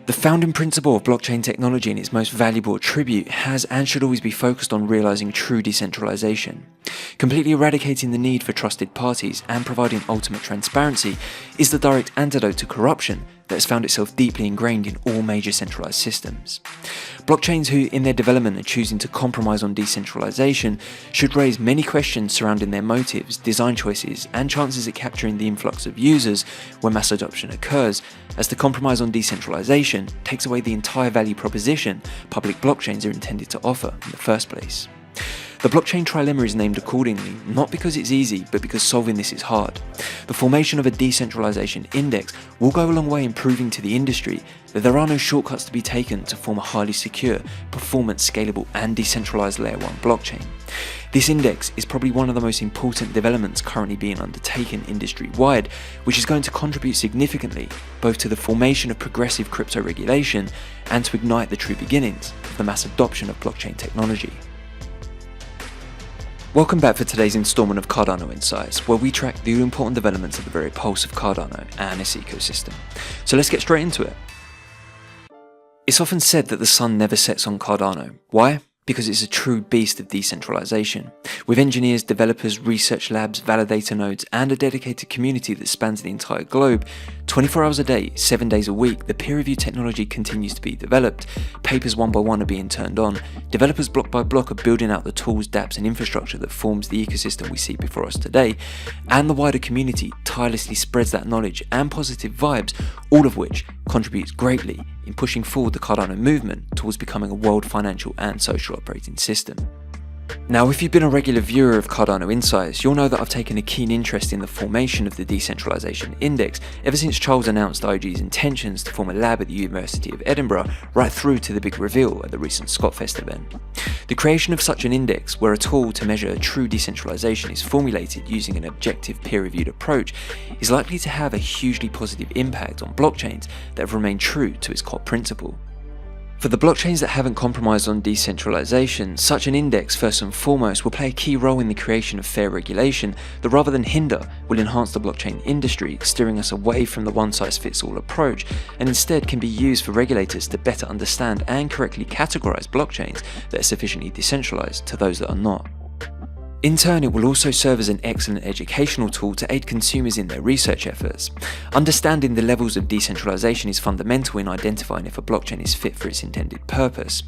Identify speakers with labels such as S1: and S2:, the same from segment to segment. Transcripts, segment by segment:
S1: The founding principle of blockchain technology and its most valuable attribute has and should always be focused on realizing true decentralization. Completely eradicating the need for trusted parties and providing ultimate transparency is the direct antidote to corruption that has found itself deeply ingrained in all major centralized systems. Blockchains who, in their development, are choosing to compromise on decentralization should raise many questions surrounding their motives, design choices, and chances at capturing the influx of users when mass adoption occurs, as the compromise on decentralization takes away the entire value proposition public blockchains are intended to offer in the first place. The blockchain trilemma is named accordingly, not because it's easy, but because solving this is hard. The formation of a decentralization index will go a long way in proving to the industry that there are no shortcuts to be taken to form a highly secure, performant, scalable, and decentralized Layer 1 blockchain. This index is probably one of the most important developments currently being undertaken industry-wide, which is going to contribute significantly both to the formation of progressive crypto regulation and to ignite the true beginnings of the mass adoption of blockchain technology. Welcome back for today's installment of Cardano Insights, where we track the important developments at the very pulse of Cardano and its ecosystem. So let's get straight into it. It's often said that the sun never sets on Cardano. Why? Because it's a true beast of decentralization. With engineers, developers, research labs, validator nodes, and a dedicated community that spans the entire globe, 24 hours a day, 7 days a week, the peer-reviewed technology continues to be developed, papers one by one are being turned on, developers block by block are building out the tools, dApps, and infrastructure that forms the ecosystem we see before us today, and the wider community tirelessly spreads that knowledge and positive vibes, all of which contributes greatly in pushing forward the Cardano movement towards becoming a world financial and social operating system. Now, if you've been a regular viewer of Cardano Insights, you'll know that I've taken a keen interest in the formation of the Decentralization Index ever since Charles announced IG's intentions to form a lab at the University of Edinburgh, right through to the big reveal at the recent Scotfest event. The creation of such an index, where a tool to measure true decentralization is formulated using an objective peer-reviewed approach, is likely to have a hugely positive impact on blockchains that have remained true to its core principle. For the blockchains that haven't compromised on decentralization, such an index first and foremost will play a key role in the creation of fair regulation that, rather than hinder, will enhance the blockchain industry, steering us away from the one-size-fits-all approach, and instead can be used for regulators to better understand and correctly categorize blockchains that are sufficiently decentralized to those that are not. In turn, it will also serve as an excellent educational tool to aid consumers in their research efforts. Understanding the levels of decentralization is fundamental in identifying if a blockchain is fit for its intended purpose.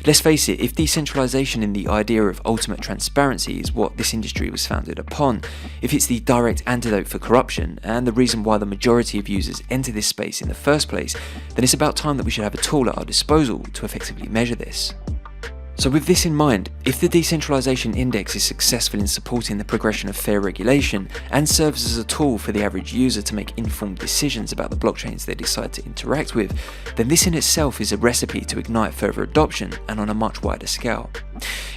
S1: Let's face it, if decentralization and the idea of ultimate transparency is what this industry was founded upon, if it's the direct antidote for corruption and the reason why the majority of users enter this space in the first place, then it's about time that we should have a tool at our disposal to effectively measure this. So with this in mind, if the Decentralization Index is successful in supporting the progression of fair regulation and serves as a tool for the average user to make informed decisions about the blockchains they decide to interact with, then this in itself is a recipe to ignite further adoption and on a much wider scale.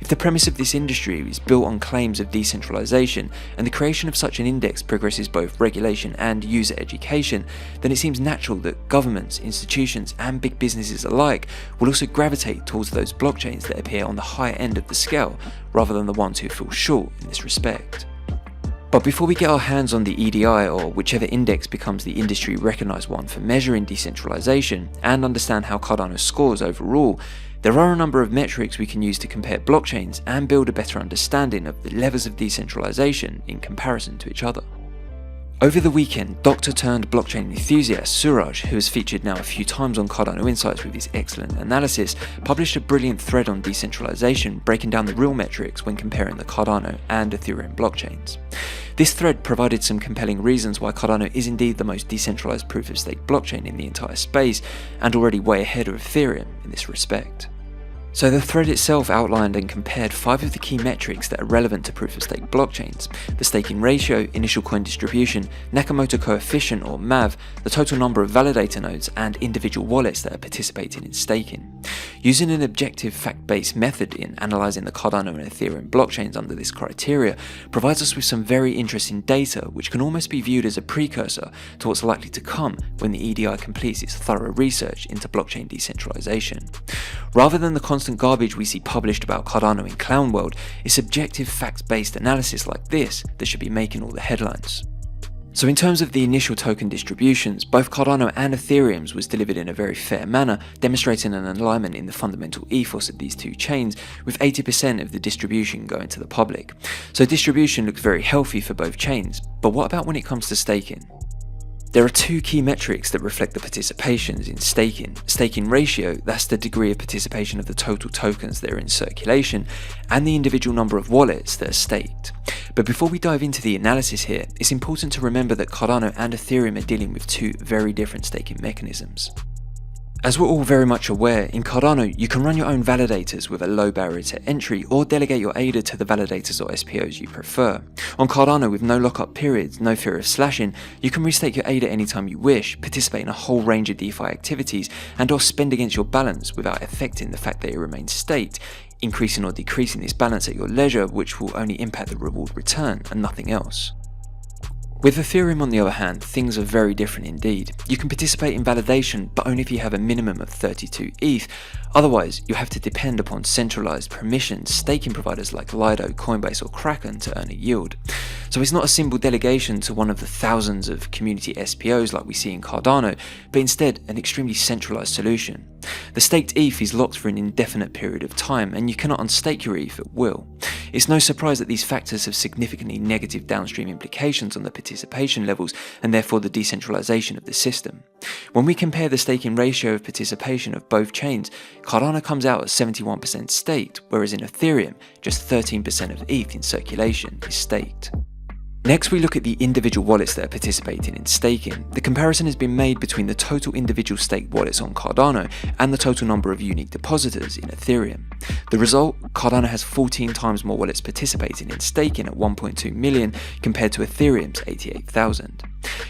S1: If the premise of this industry is built on claims of decentralization and the creation of such an index progresses both regulation and user education, then it seems natural that governments, institutions, and big businesses alike will also gravitate towards those blockchains that appear on the higher end of the scale rather than the ones who fall short in this respect. But before we get our hands on the EDI, or whichever index becomes the industry recognized one for measuring decentralization, and understand how Cardano scores overall, there are a number of metrics we can use to compare blockchains and build a better understanding of the levels of decentralization in comparison to each other. Over the weekend, doctor turned blockchain enthusiast Suraj, who has featured now a few times on Cardano Insights with his excellent analysis, published a brilliant thread on decentralization, breaking down the real metrics when comparing the Cardano and Ethereum blockchains. This thread provided some compelling reasons why Cardano is indeed the most decentralized proof-of-stake blockchain in the entire space, and already way ahead of Ethereum in this respect. So the thread itself outlined and compared 5 of the key metrics that are relevant to proof-of-stake blockchains: the staking ratio, initial coin distribution, Nakamoto coefficient or MAV, the total number of validator nodes, and individual wallets that are participating in staking. Using an objective fact-based method in analysing the Cardano and Ethereum blockchains under this criteria provides us with some very interesting data which can almost be viewed as a precursor to what's likely to come when the EDI completes its thorough research into blockchain decentralization. Rather than the constant garbage we see published about Cardano in Clown World, it's subjective fact-based analysis like this that should be making all the headlines. So in terms of the initial token distributions, both Cardano and Ethereum's was delivered in a very fair manner, demonstrating an alignment in the fundamental ethos of these two chains, with 80% of the distribution going to the public. So distribution looks very healthy for both chains, but what about when it comes to staking? There are two key metrics that reflect the participations in staking. Staking ratio, that's the degree of participation of the total tokens that are in circulation, and the individual number of wallets that are staked. But before we dive into the analysis here, it's important to remember that Cardano and Ethereum are dealing with two very different staking mechanisms. As we're all very much aware, in Cardano you can run your own validators with a low barrier to entry or delegate your ADA to the validators or SPOs you prefer. On Cardano, with no lockup periods, no fear of slashing, you can restake your ADA anytime you wish, participate in a whole range of DeFi activities, and or spend against your balance without affecting the fact that it remains staked, increasing or decreasing this balance at your leisure, which will only impact the reward return and nothing else. With Ethereum, on the other hand, things are very different indeed. You can participate in validation, but only if you have a minimum of 32 ETH. Otherwise, you have to depend upon centralized permissioned staking providers like Lido, Coinbase or Kraken to earn a yield. So it's not a simple delegation to one of the thousands of community SPOs like we see in Cardano, but instead an extremely centralized solution. The staked ETH is locked for an indefinite period of time, and you cannot unstake your ETH at will. It's no surprise that these factors have significantly negative downstream implications on the participation levels and therefore the decentralization of the system. When we compare the staking ratio of participation of both chains, Cardano comes out at 71% staked, whereas in Ethereum, just 13% of ETH in circulation is staked. Next, we look at the individual wallets that are participating in staking. The comparison has been made between the total individual staked wallets on Cardano and the total number of unique depositors in Ethereum. The result, Cardano has 14 times more wallets participating in staking at 1.2 million compared to Ethereum's 88,000.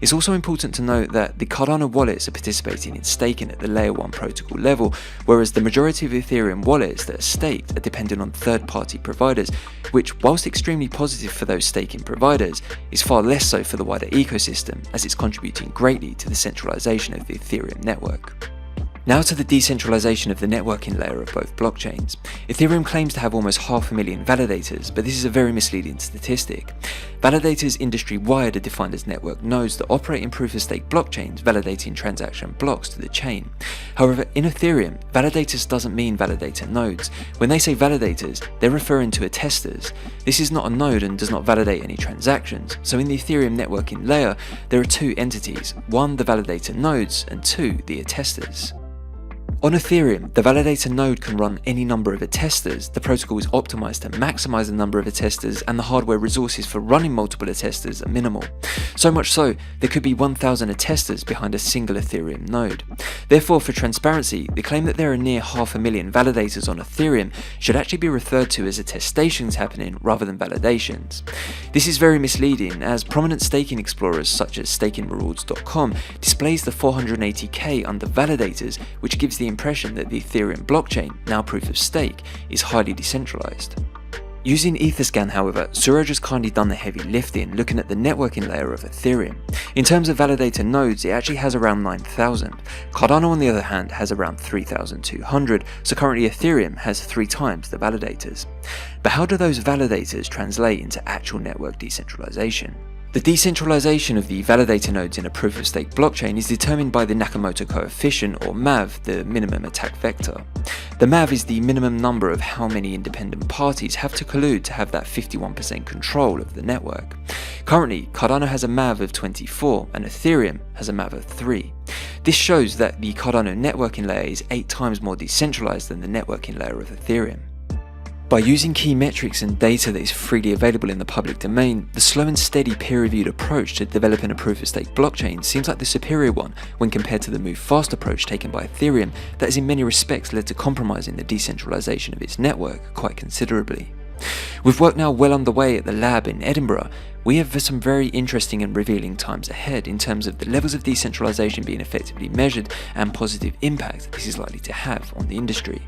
S1: It's also important to note that the Cardano wallets are participating in staking at the layer 1 protocol level, whereas the majority of Ethereum wallets that are staked are dependent on third-party providers, which, whilst extremely positive for those staking providers, is far less so for the wider ecosystem, as it's contributing greatly to the centralization of the Ethereum network. Now to the decentralization of the networking layer of both blockchains. Ethereum claims to have almost 500,000 validators, but this is a very misleading statistic. Validators industry-wide are defined as network nodes that operate in proof-of-stake blockchains, validating transaction blocks to the chain. However, in Ethereum, validators doesn't mean validator nodes. When they say validators, they're referring to attesters. This is not a node and does not validate any transactions. So in the Ethereum networking layer, there are two entities, one the validator nodes and two the attesters. On Ethereum, the validator node can run any number of attesters. The protocol is optimized to maximize the number of attesters, and the hardware resources for running multiple attesters are minimal. So much so, there could be 1,000 attesters behind a single Ethereum node. Therefore, for transparency, the claim that there are near 500,000 validators on Ethereum should actually be referred to as attestations happening rather than validations. This is very misleading, as prominent staking explorers such as stakingrewards.com displays the 480k under validators, which gives the impression that the Ethereum blockchain, now proof of stake, is highly decentralized. Using Etherscan, however, Suraj has kindly done the heavy lifting, looking at the networking layer of Ethereum. In terms of validator nodes, it actually has around 9,000. Cardano, on the other hand, has around 3,200, so currently Ethereum has 3 times the validators. But how do those validators translate into actual network decentralization? The decentralization of the validator nodes in a proof-of-stake blockchain is determined by the Nakamoto coefficient, or MAV, the minimum attack vector. The MAV is the minimum number of how many independent parties have to collude to have that 51% control of the network. Currently, Cardano has a MAV of 24 and Ethereum has a MAV of 3. This shows that the Cardano networking layer is 8 times more decentralized than the networking layer of Ethereum. By using key metrics and data that is freely available in the public domain, the slow and steady peer-reviewed approach to developing a proof-of-stake blockchain seems like the superior one when compared to the move-fast approach taken by Ethereum that has in many respects led to compromising the decentralization of its network quite considerably. With work now well underway at the lab in Edinburgh, we have some very interesting and revealing times ahead in terms of the levels of decentralization being effectively measured and positive impact this is likely to have on the industry.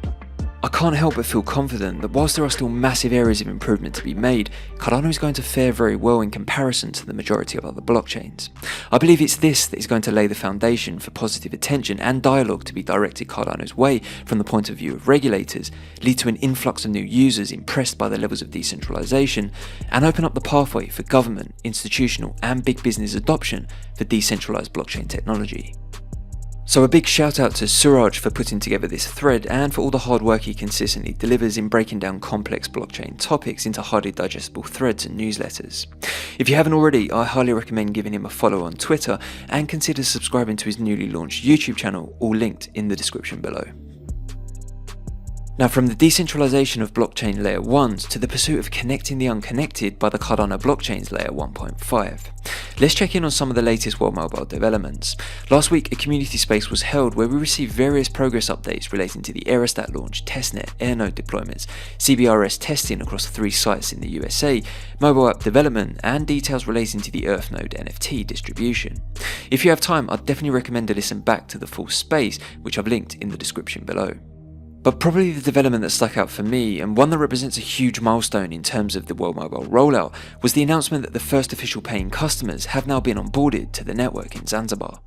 S1: I can't help but feel confident that whilst there are still massive areas of improvement to be made, Cardano is going to fare very well in comparison to the majority of other blockchains. I believe it's this that is going to lay the foundation for positive attention and dialogue to be directed Cardano's way from the point of view of regulators, lead to an influx of new users impressed by the levels of decentralization, and open up the pathway for government, institutional and big business adoption for decentralized blockchain technology. So a big shout out to Suraj for putting together this thread and for all the hard work he consistently delivers in breaking down complex blockchain topics into hardly digestible threads and newsletters. If you haven't already, I highly recommend giving him a follow on Twitter and consider subscribing to his newly launched YouTube channel, all linked in the description below. Now, from the decentralization of blockchain layer 1s to the pursuit of connecting the unconnected by the Cardano blockchain's layer 1.5. Let's check in on some of the latest World Mobile developments. Last week, a community space was held where we received various progress updates relating to the Aerostat launch, testnet, Aiernode deployments, CBRS testing across 3 sites in the USA, mobile app development, and details relating to the EarthNode NFT distribution. If you have time, I'd definitely recommend to listen back to the full space, which I've linked in the description below. But probably the development that stuck out for me, and one that represents a huge milestone in terms of the World Mobile rollout, was the announcement that the first official paying customers have now been onboarded to the network in Zanzibar.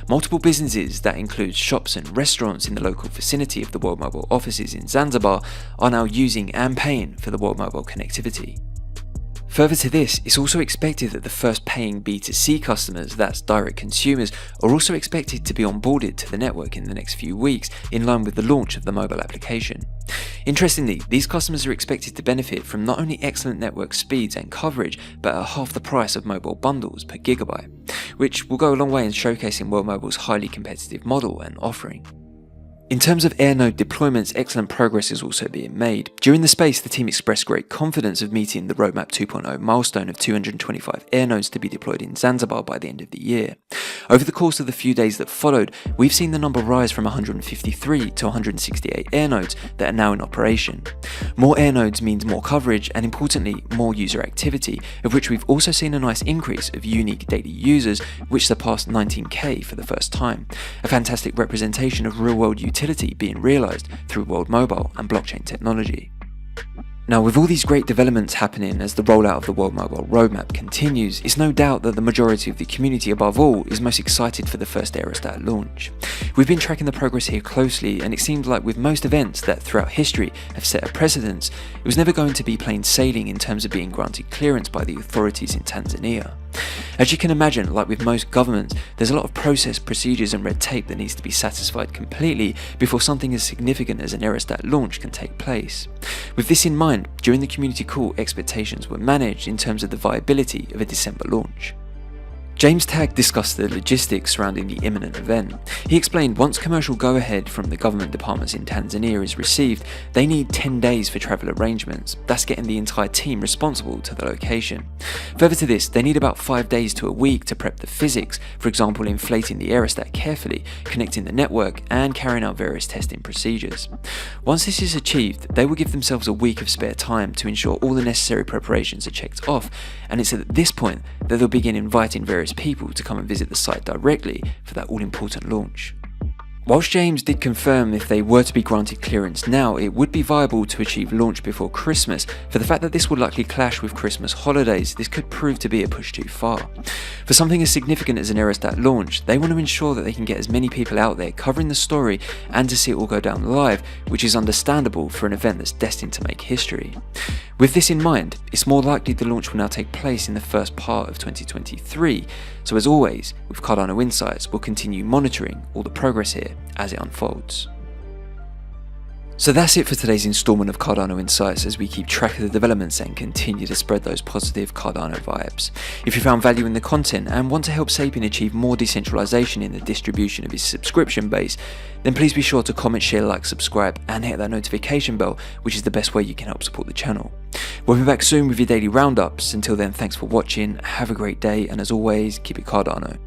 S1: Multiple businesses, that includes shops and restaurants in the local vicinity of the World Mobile offices in Zanzibar, are now using and paying for the World Mobile connectivity. Further to this, it's also expected that the first paying B2C customers, that's direct consumers, are also expected to be onboarded to the network in the next few weeks, in line with the launch of the mobile application. Interestingly, these customers are expected to benefit from not only excellent network speeds and coverage, but at half the price of mobile bundles per gigabyte, which will go a long way in showcasing World Mobile's highly competitive model and offering. In terms of Aiernode deployments, excellent progress is also being made. During the space, the team expressed great confidence of meeting the Roadmap 2.0 milestone of 225 Airnodes to be deployed in Zanzibar by the end of the year. Over the course of the few days that followed, we've seen the number rise from 153 to 168 Airnodes that are now in operation. More Airnodes means more coverage and, importantly, more user activity, of which we've also seen a nice increase of unique daily users, which surpassed 19k for the first time. A fantastic representation of real-world utility being realised through World Mobile and blockchain technology. Now, with all these great developments happening as the rollout of the World Mobile roadmap continues, it's no doubt that the majority of the community above all is most excited for the first Aerostat launch. We've been tracking the progress here closely, and it seems like with most events that throughout history have set a precedence, it was never going to be plain sailing in terms of being granted clearance by the authorities in Tanzania. As you can imagine, like with most governments, there's a lot of process, procedures and red tape that needs to be satisfied completely before something as significant as an Aerostat launch can take place. With this in mind, during the community call, expectations were managed in terms of the viability of a December launch. James Tagg discussed the logistics surrounding the imminent event. He explained once commercial go-ahead from the government departments in Tanzania is received, they need 10 days for travel arrangements, thus getting the entire team responsible to the location. Further to this, they need about 5 days to a week to prep the physics, for example inflating the aerostat carefully, connecting the network and carrying out various testing procedures. Once this is achieved, they will give themselves a week of spare time to ensure all the necessary preparations are checked off, and it's at this point that they'll begin inviting various people to come and visit the site directly for that all-important launch. Whilst James did confirm if they were to be granted clearance now, it would be viable to achieve launch before Christmas. For the fact that this would likely clash with Christmas holidays, this could prove to be a push too far. For something as significant as an Aerostat launch, they want to ensure that they can get as many people out there covering the story and to see it all go down live, which is understandable for an event that's destined to make history. With this in mind, it's more likely the launch will now take place in the first part of 2023, so as always, with Cardano Insights, we'll continue monitoring all the progress here as it unfolds. So that's it for today's installment of Cardano Insights as we keep track of the developments and continue to spread those positive Cardano vibes. If you found value in the content and want to help Sapien achieve more decentralization in the distribution of his subscription base, then please be sure to comment, share, like, subscribe and hit that notification bell, which is the best way you can help support the channel. We'll be back soon with your daily roundups. Until then, thanks for watching, have a great day, and as always, keep it Cardano.